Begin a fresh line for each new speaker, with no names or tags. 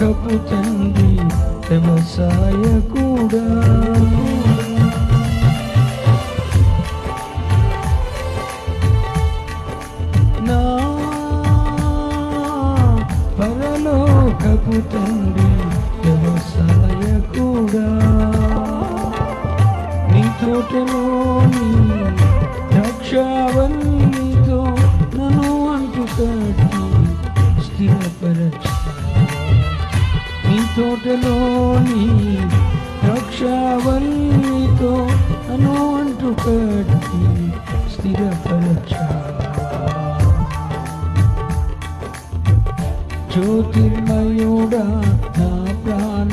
పరలోకపు తండ్రి వ్యవసాయ కూడా నా పరలోకపు తండ్రి వ్యవసాయ కూడా నీ తోటలోని ద్రాక్షావల్లితో నన్ను అంటు కట్టి స్థిరపరచావా నీ తోటలోని ద్రాక్షావల్లితో నన్ను అంటు కట్టి స్థిరపరచావా జ్యోతిర్మయుడా నా ప్రాణ